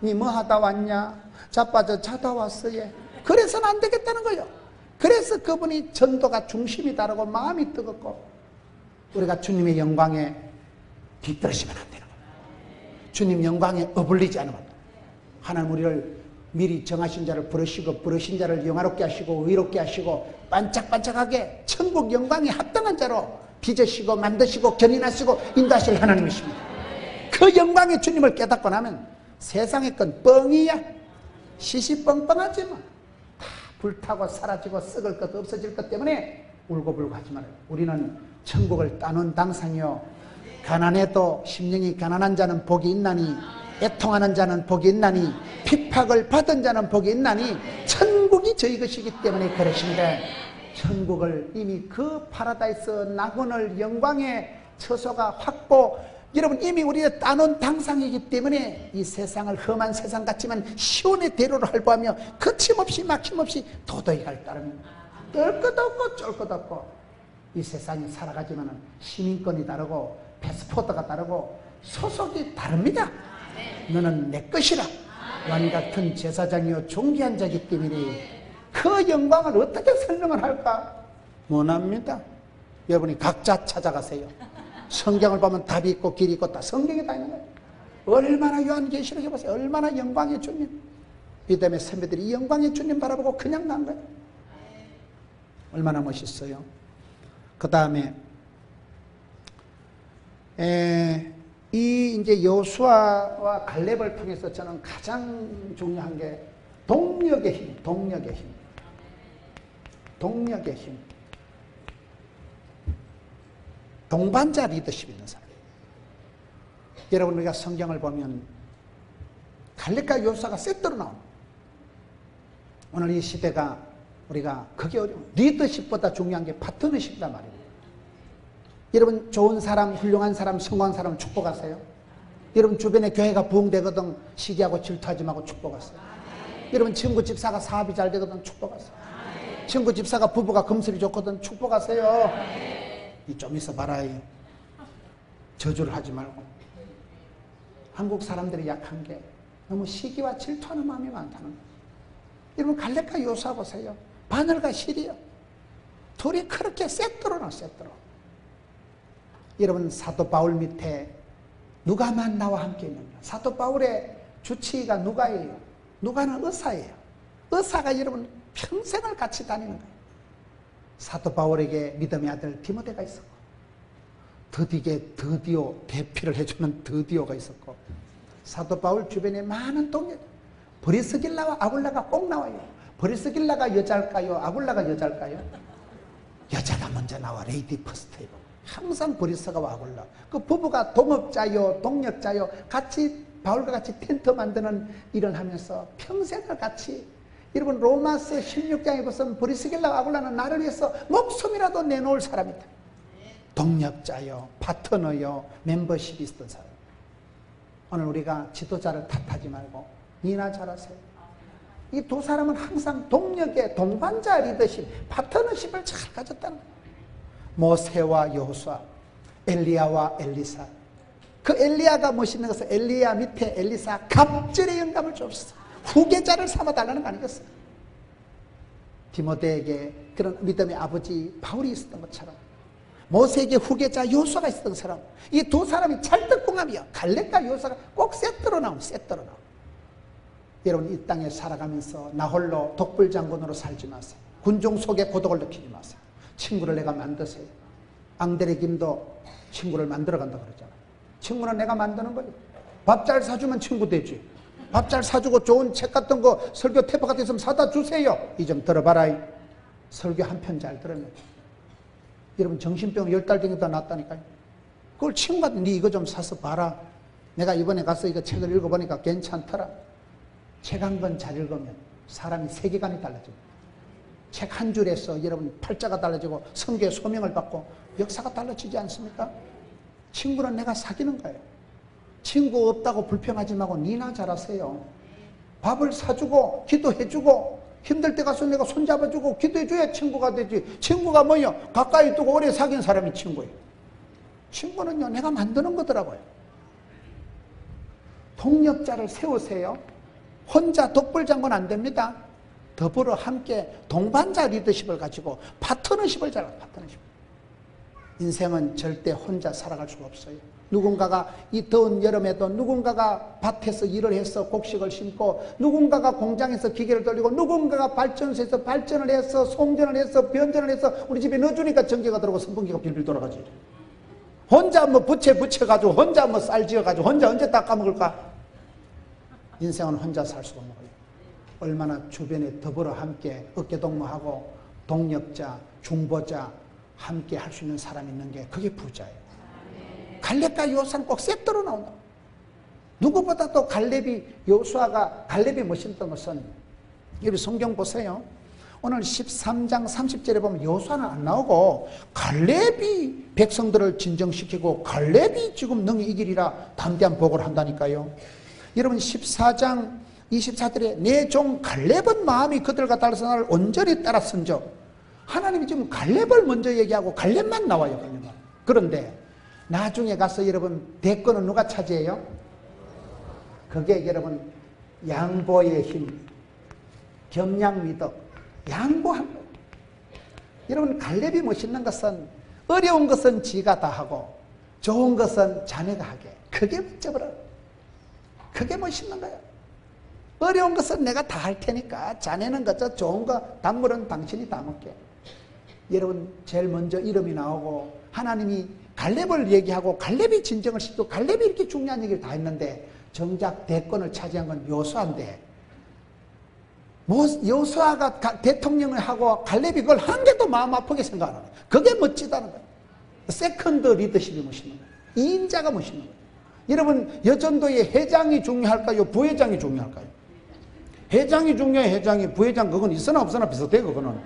니 뭐 하다 왔냐? 자빠져 자다 왔어. 예. 그래서는 안 되겠다는 거예요. 그래서 그분이 전도가 중심이 다르고 마음이 뜨겁고 우리가 주님의 영광에 뒤떨어지면 안 되는 거예요. 주님 영광에 어불리지 않으면 하나님 우리를 미리 정하신 자를 부르시고 부르신 자를 영화롭게 하시고 의롭게 하시고 반짝반짝하게 천국 영광에 합당한 자로 빚으시고 만드시고 견인하시고 인도하실 하나님이십니다. 그 영광의 주님을 깨닫고 나면 세상의 건 뻥이야. 시시뻥뻥하지 마. 다 불타고 사라지고 썩을 것 없어질 것 때문에 울고불고 하지 말아요. 우리는 천국을 따놓은 당상이요 가난해도 심령이 가난한 자는 복이 있나니 애통하는 자는 복이 있나니 핍박을 받은 자는 복이 있나니 천국이 저희 것이기 때문에 그러십니다. 천국을 이미 그 파라다이스 낙원을 영광의 처소가 확보 여러분 이미 우리가 따놓은 당상이기 때문에 이 세상을 험한 세상 같지만 시온의 대로를 할보하며 거침없이 막힘없이 도도히 갈 따름입니다. 뜰 것 없고 쫄 것 없고 이 세상이 살아가지만 시민권이 다르고 패스포트가 다르고 소속이 다릅니다. 너는 내 것이라 왕 같은 제사장이요 존귀한 자이기 때문에 그 영광을 어떻게 설명을 할까? 못합니다. 여러분이 각자 찾아가세요. 성경을 보면 답이 있고 길이 있고 다 성경에 다 있는 거예요. 얼마나 요한계시록 해보세요. 얼마나 영광의 주님. 믿음의 선배들이 이 영광의 주님 바라보고 그냥 간 거예요. 얼마나 멋있어요. 그 다음에 이 이제 여호수아와 갈렙을 통해서 저는 가장 중요한 게 동력의 힘, 동력의 힘, 동력의 힘. 동반자 리더십 있는 사람. 여러분 우리가 성경을 보면 갈렙과 여호수아가 세트로 나옵니다. 오늘 이 시대가 우리가 그게 어려워. 리더십보다 중요한 게 파트너십이란 말입니다. 여러분 좋은 사람, 훌륭한 사람, 성공한 사람을 축복하세요. 여러분 주변에 교회가 부흥되거든 시기하고 질투하지 말고 축복하세요. 여러분 친구 집사가 사업이 잘 되거든 축복하세요. 친구 집사가 부부가 금슬이 좋거든 축복하세요. 좀 있어 봐라. 저주를 하지 말고. 한국 사람들이 약한 게 너무 시기와 질투하는 마음이 많다는 거예요. 여러분 갈렙과 여호수아 보세요. 바늘과 실이요. 둘이 그렇게 세트로 나 세트로. 여러분 사도 바울 밑에 누가만 나와 함께 있느냐. 사도 바울의 주치의가 누가예요. 누가는 의사예요. 의사가 여러분 평생을 같이 다니는 거예요. 사도 바울에게 믿음의 아들 디모데가 있었고 드디어 대피를 해주는 드디어가 있었고 사도 바울 주변에 많은 동료 브리스길라와 아굴라가 꼭 나와요. 브리스길라가 여자일까요? 아굴라가 여자일까요? 여자가 먼저 나와. 레이디 퍼스트. 항상 브리스가와 아굴라 그 부부가 동업자요 동력자요 같이 바울과 같이 텐트 만드는 일을 하면서 평생을 같이 여러분 로마서 16장에 보면 브리스길라와 아굴라는 나를 위해서 목숨이라도 내놓을 사람이다. 동력자요 파트너요 멤버십이 있던 사람. 오늘 우리가 지도자를 탓하지 말고 니나 잘하세요. 이 두 사람은 항상 동력의 동반자 리더십 파트너십을 잘 가졌다는 거예요. 모세와 여호수아 엘리야와 엘리사. 그 엘리야가 멋있는 것은 엘리야 밑에 엘리사 갑절의 영감을 줬어. 후계자를 삼아달라는 거 아니겠어요? 디모데에게 그런 믿음의 아버지 바울이 있었던 것처럼 모세에게 후계자 요수아가 있었던 것처럼 이 두 사람이 찰떡궁합이야. 갈렙과 요수아가 꼭 세트로 나오면 세트로 나오면. 여러분 이 땅에 살아가면서 나 홀로 독불장군으로 살지 마세요. 군중 속에 고독을 느끼지 마세요. 친구를 내가 만드세요. 앙드레 김도 친구를 만들어간다고 그러잖아요. 친구는 내가 만드는 거예요. 밥 잘 사주면 친구 되지. 밥 잘 사주고 좋은 책 같은 거 설교 테이프 같은 거 있으면 사다 주세요. 이 좀 들어봐라. 설교 한 편 잘 들으면 여러분 정신병 10달 정도 났다니까요. 그걸 친구한테 네 이거 좀 사서 봐라. 내가 이번에 가서 이거 책을 읽어보니까 괜찮더라. 책 한 권 잘 읽으면 사람이 세계관이 달라집니다. 책 한 줄에서 여러분 팔자가 달라지고 성경의 소명을 받고 역사가 달라지지 않습니까? 친구는 내가 사귀는 거예요. 친구 없다고 불평하지 말고 니나 잘하세요. 밥을 사주고 기도해주고 힘들 때 가서 내가 손잡아주고 기도해줘야 친구가 되지. 친구가 뭐예요? 가까이 두고 오래 사귄 사람이 친구예요. 친구는요 내가 만드는 거더라고요. 동력자를 세우세요. 혼자 독불장군 안 됩니다. 더불어 함께 동반자 리더십을 가지고 파트너십을 잘 파트너십. 인생은 절대 혼자 살아갈 수가 없어요. 누군가가 이 더운 여름에도 누군가가 밭에서 일을 해서 곡식을 심고 누군가가 공장에서 기계를 돌리고 누군가가 발전소에서 발전을 해서 송전을 해서 변전을 해서 우리 집에 넣어주니까 전기가 들어오고 선풍기가 빌빌 돌아가지. 혼자 뭐 붙여가지고 혼자 뭐 쌀 지어가지고 혼자 언제 닦아먹을까? 인생은 혼자 살 수가 없는 거예요. 얼마나 주변에 더불어 함께 어깨동무하고 동력자, 중보자 함께 할 수 있는 사람이 있는 게 그게 부자예요. 갈렙과 요수아는 꼭 세트로 나온다. 누구보다도 요수아가 갈렙이 멋있던 것은 여기 성경 보세요. 오늘 13장 30절에 보면 요수아는 안 나오고 갈렙이 백성들을 진정시키고 갈렙이 지금 능히 이기리라 담대한 보고를 한다니까요. 여러분 14장 24절에 내 종 갈렙은 마음이 그들과 달라서 나를 온전히 따랐은즉 하나님이 지금 갈렙을 먼저 얘기하고 갈렙만 나와요. 갈렙만. 그런데 나중에 가서 여러분 대권은 누가 차지해요? 그게 여러분 양보의 힘, 겸양미덕, 양보한 거예요. 여러분 갈렙이 멋있는 것은 어려운 것은 지가 다 하고 좋은 것은 자네가 하게. 그게 멋져버려. 그게 멋있는 거예요. 어려운 것은 내가 다 할 테니까 자네는 그저 좋은 거 단물은 당신이 다 먹게. 여러분 제일 먼저 이름이 나오고 하나님이 갈렙을 얘기하고 갈렙이 진정을 시키고 갈렙이 이렇게 중요한 얘기를 다 했는데 정작 대권을 차지한 건 요수아인데 요수아가 대통령을 하고 갈렙이 그걸 한 개도 마음 아프게 생각하는 거예요. 그게 멋지다는 거예요. 세컨드 리더십이 멋있는 거예요. 2인자가 멋있는 거예요. 여러분 여전도의 회장이 중요할까요? 부회장이 중요할까요? 회장이 중요해. 회장이. 부회장 그건 있으나 없으나 비슷해. 그거는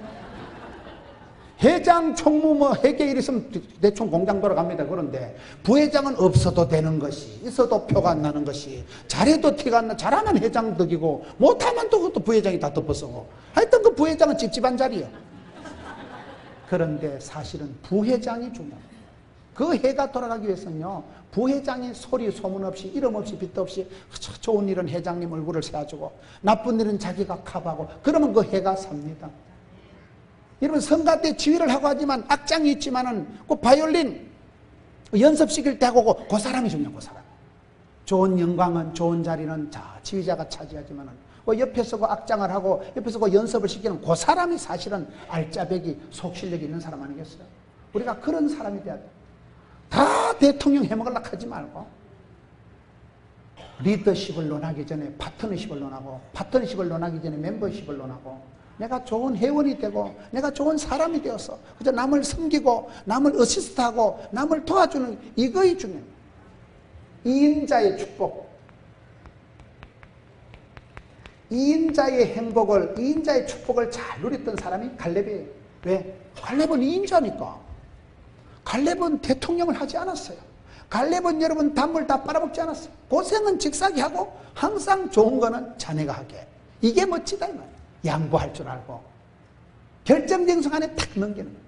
회장 총무 뭐 회계 일 있으면 대충 공장 돌아갑니다. 그런데 부회장은 없어도 되는 것이, 있어도 표가 안 나는 것이, 잘해도 티가 안 나. 잘하면 회장 덕이고 못하면 또 그것도 부회장이 다 덮어쓰고. 하여튼 그 부회장은 찝찝한 자리예요. 그런데 사실은 부회장이 중요합니다. 그 해가 돌아가기 위해서는요, 부회장이 소리 소문 없이 이름 없이 빚 없이 좋은 일은 회장님 얼굴을 세워주고 나쁜 일은 자기가 커버하고 그러면 그 해가 삽니다. 여러분 성가 때 지휘를 하고 하지만 악장이 있지만은 그 바이올린 연습시킬 때 하고 그 사람이 중요한 그 사람. 좋은 영광은 좋은 자리는 지휘자가 차지하지만은 그 옆에서 그 악장을 하고 옆에서 그 연습을 시키는 그 사람이 사실은 알짜배기 속실력이 있는 사람 아니겠어요? 우리가 그런 사람이 돼야 돼. 다 대통령 해먹으려고 하지 말고 리더십을 논하기 전에 파트너십을 논하고 파트너십을 논하기 전에 멤버십을 논하고 내가 좋은 회원이 되고 내가 좋은 사람이 되어서 그저 남을 섬기고 남을 어시스트하고 남을 도와주는 이거이 중요합니다. 2인자의 축복, 2인자의 행복을 2인자의 축복을 잘 누렸던 사람이 갈렙이에요. 왜? 갈렙은 2인자니까. 갈렙은 대통령을 하지 않았어요. 갈렙은 여러분 단물 다 빨아먹지 않았어요. 고생은 직사기 하고 항상 좋은 거는 자네가 하게. 이게 멋지다 이 말이에요. 양보할 줄 알고 결정된 순간에 탁 넘기는 거예요.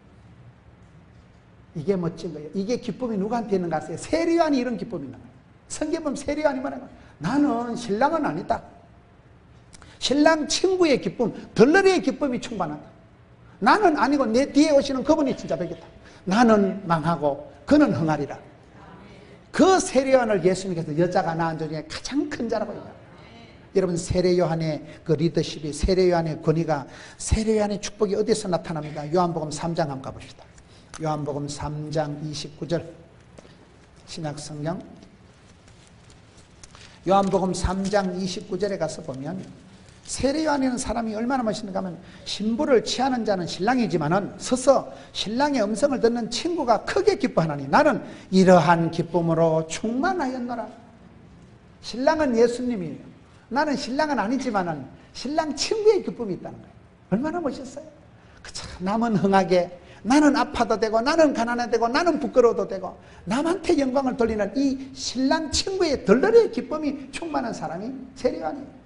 이게 멋진 거예요. 이게 기쁨이 누구한테 있는가 하세요? 세리완이 이런 기쁨이 있는 거예요. 성경 보면 세리완이 말하는 거예요. 나는 신랑은 아니다. 신랑 친구의 기쁨, 덜러리의 기쁨이 충만하다. 나는 아니고 내 뒤에 오시는 그분이 진짜 뵙겠다. 나는 망하고 그는 흥하리라. 그 세례요한을 예수님께서 여자가 낳은 자 중에 가장 큰 자라고 해요. 여러분, 세례요한의 그 리더십이, 세례요한의 권위가, 세례요한의 축복이 어디서 나타납니까? 요한복음 3장 한번 가봅시다. 요한복음 3장 29절 신약성경 요한복음 3장 29절에 가서 보면 세례요한이라는 사람이 얼마나 멋있는가 하면, 신부를 취하는 자는 신랑이지만은 서서 신랑의 음성을 듣는 친구가 크게 기뻐하나니 나는 이러한 기쁨으로 충만하였노라. 신랑은 예수님이에요. 나는 신랑은 아니지만은 신랑 친구의 기쁨이 있다는 거예요. 얼마나 멋있어요. 그쵸? 남은 흥하게, 나는 아파도 되고 나는 가난해도 되고 나는 부끄러워도 되고 남한테 영광을 돌리는 이 신랑 친구의 덜덜의 기쁨이 충만한 사람이 세례요한이에요.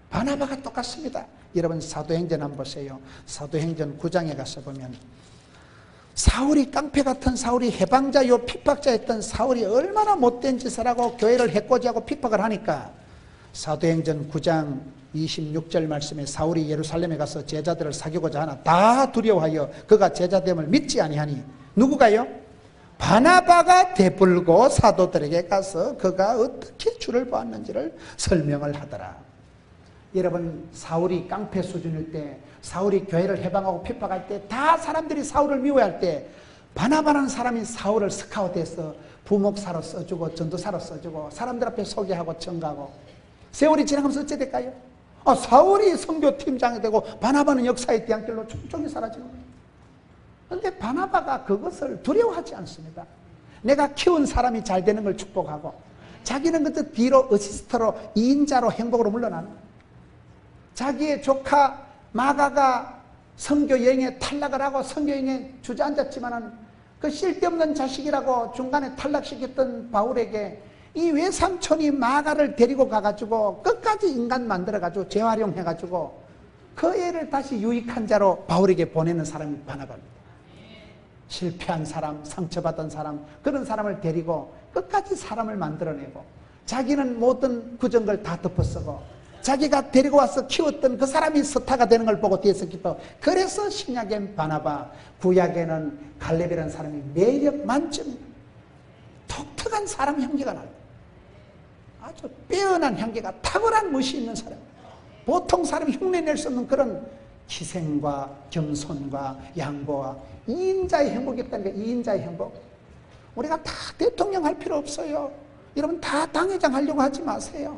바나바가 똑같습니다. 여러분, 사도행전 한번 보세요. 사도행전 9장에 가서 보면 사울이, 깡패 같은 사울이, 해방자요 핍박자였던 사울이 얼마나 못된 짓을 하고 교회를 해코지하고 핍박을 하니까 사도행전 9장 26절 말씀에 사울이 예루살렘에 가서 제자들을 사귀고자 하나 다 두려워하여 그가 제자됨을 믿지 아니하니, 누구가요? 바나바가 되풀고 사도들에게 가서 그가 어떻게 주를 보았는지를 설명을 하더라. 여러분, 사울이 깡패 수준일 때, 사울이 교회를 해방하고 핍박할 때, 다 사람들이 사울을 미워할 때 바나바라는 사람이 사울을 스카우트해서 부목사로 써주고 전도사로 써주고 사람들 앞에 소개하고 증거하고. 세월이 지나가면서 어째 될까요? 사울이 선교팀장이 되고 바나바는 역사의 뒤안길로 촘촘히 사라지는 거예요. 그런데 바나바가 그것을 두려워하지 않습니다. 내가 키운 사람이 잘 되는 걸 축복하고 자기는 그때 뒤로 어시스트로 2인자로 행복으로 물러나는 거예요. 자기의 조카 마가가 선교 여행에 탈락을 하고 선교 여행에 주저앉았지만은 그 쓸데없는 자식이라고 중간에 탈락시켰던 바울에게 이 외삼촌이 마가를 데리고 가가지고 끝까지 인간 만들어가지고 재활용해가지고 그 애를 다시 유익한 자로 바울에게 보내는 사람이 바나바입니다. 실패한 사람, 상처받은 사람, 그런 사람을 데리고 끝까지 사람을 만들어내고 자기는 모든 굳은 걸 다 덮어쓰고 자기가 데리고 와서 키웠던 그 사람이 스타가 되는 걸 보고 뒤에서 기뻐. 그래서 신약엔 바나바, 구약에는 갈렙이라는 사람이 매력 만점, 독특한 사람 향기가 나요. 아주 빼어난 향기가, 탁월한 멋이 있는 사람. 보통 사람이 흉내낼 수 없는 그런 희생과 겸손과 양보와 2인자의 행복이 있다는 게 2인자의 행복. 우리가 다 대통령 할 필요 없어요. 여러분 다 당회장 하려고 하지 마세요.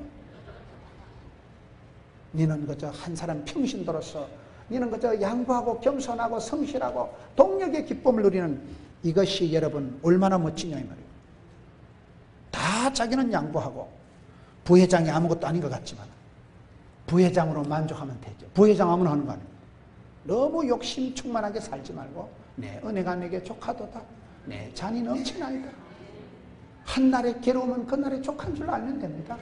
너는 그저 한 사람 평신도로서 너는 그저 양보하고 겸손하고 성실하고 동력의 기쁨을 누리는, 이것이 여러분 얼마나 멋지냐 이 말이에요. 다 자기는 양보하고 부회장이 아무것도 아닌 것 같지만 부회장으로 만족하면 되죠. 부회장 아무나 하는 거 아니에요. 너무 욕심 충만하게 살지 말고 내 은혜가 내게 족하도다. 내 잔이 넘치나이다. 한날의 괴로움은 그날의 족한 줄 알면 됩니다.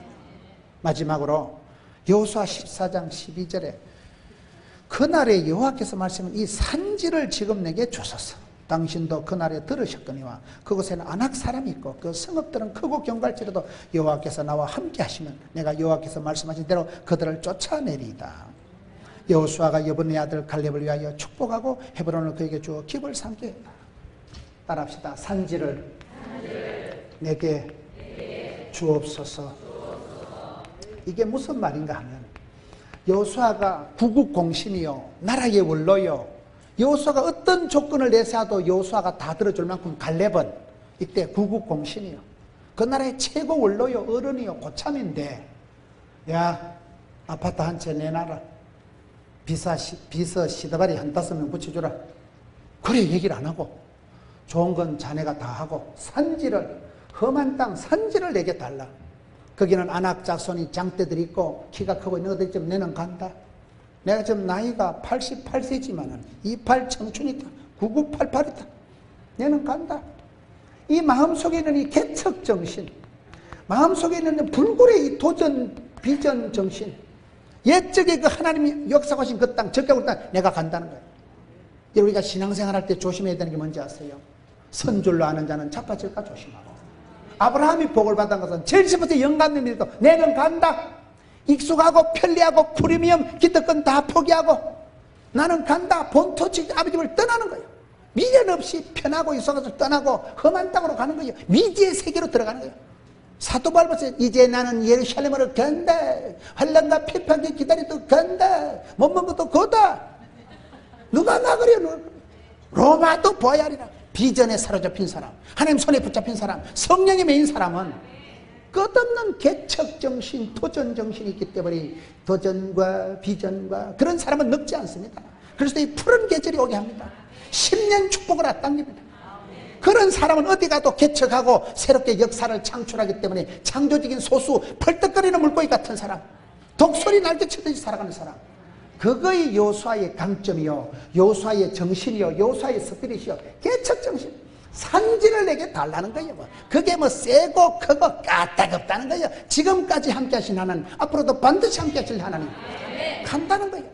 마지막으로 여호수아 14장 12절에 그날에 여호와께서 말씀은 이 산지를 지금 내게 주소서. 당신도 그날에 들으셨거니와 그곳에는 안악 사람이 있고 그 성읍들은 크고 견고할지라도 여호와께서 나와 함께 하시면 내가 여호와께서 말씀하신 대로 그들을 쫓아내리이다. 여호수아가 여분의 아들 갈렙을 위하여 축복하고 헤브론을 그에게 주어 기업을 삼게 했다. 따라합시다. 산지를 내게 주옵소서. 이게 무슨 말인가 하면 여호수아가 구국공신이요 나라의 원로요, 여호수아가 어떤 조건을 내세워도 여호수아가 다 들어줄 만큼 갈렙은 이때 구국공신이요, 그 나라의 최고 원로요, 어른이요, 고참인데 야 아파트 한 채 내놔라, 비서 시다발이 한 5명 붙여주라. 그래 얘기를 안 하고 좋은 건 자네가 다 하고 산지를, 험한 땅 산지를 내게 달라. 거기는 안악 자손이 장대들이 있고 키가 크고 있는 것들이 좀 내는 간다. 내가 지금 나이가 88세지만은 28 청춘이다. 9988이다. 내는 간다. 이 마음속에 있는 이 개척 정신, 마음속에 있는 불굴의 이 도전 비전 정신, 옛적에 그 하나님이 역사하신 그 땅, 적격을 땅 내가 간다는 거예요. 우리가 신앙생활 할 때 조심해야 되는 게 뭔지 아세요? 선줄로 아는 자는 자빠질까 조심하고, 아브라함이 복을 받은 것은 제일부터 영감을 믿고 내는 간다. 익숙하고 편리하고 프리미엄 기득권 다 포기하고 나는 간다. 본토지 아버지를 떠나는 거예요. 미련 없이 편하고 있어가지고 떠나고 험한 땅으로 가는 거예요. 미지의 세계로 들어가는 거예요. 사도 바울도 이제 나는 예루살렘으로 간다. 환난과 핍박이 기다리도 간다. 못먹은 것도 거다. 누가 나그려? 로마도 보아야 하리라. 비전에 사로잡힌 사람, 하나님 손에 붙잡힌 사람, 성령에 매인 사람은 끝없는 개척정신, 도전정신이 있기 때문에 도전과 비전과 그런 사람은 늙지 않습니다. 그래서 이 푸른 계절이 오게 합니다. 10년 축복을 앞당깁니다. 그런 사람은 어디 가도 개척하고 새롭게 역사를 창출하기 때문에 창조적인 소수, 펄떡거리는 물고기 같은 사람, 독소리 날개치듯이 살아가는 사람, 그거의 요수아의 강점이요, 요수아의 정신이요, 요수아의 스피릿이요, 개척정신. 산지를 내게 달라는 거예요. 그게 뭐 세고 크고 까딱없다는 거예요. 지금까지 함께 하신 하나님, 앞으로도 반드시 함께 하실 하나님 간다는 거예요.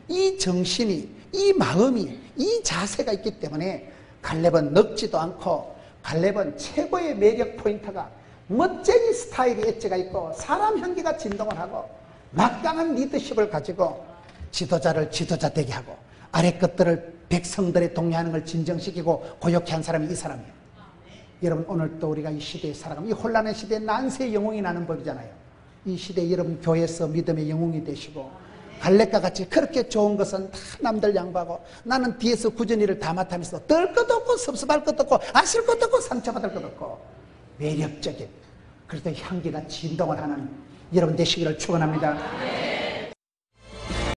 이 정신이, 이 마음이, 이 자세가 있기 때문에 갈렙은 늙지도 않고, 갈렙은 최고의 매력 포인트가 멋쟁이 스타일의 엣지가 있고 사람 향기가 진동을 하고 막강한 리더십을 가지고 지도자를 지도자 되게 하고 아래 것들을 백성들의 동의하는 걸 진정시키고 고욕케 한 사람이 이 사람이에요. 여러분, 오늘 또 우리가 이 시대에 살아가면 이 혼란의 시대에 난세의 영웅이 나는 법이잖아요. 이 시대에 여러분 교회에서 믿음의 영웅이 되시고 갈렙과 같이 그렇게 좋은 것은 다 남들 양보하고 나는 뒤에서 꾸준히를 다 맡으면서 뜰 것도 없고 섭섭할 것도 없고 아실 것도 없고 상처받을 것도 없고 매력적인, 그래도 향기가 진동을 하는 여러분 되시기를 축원합니다.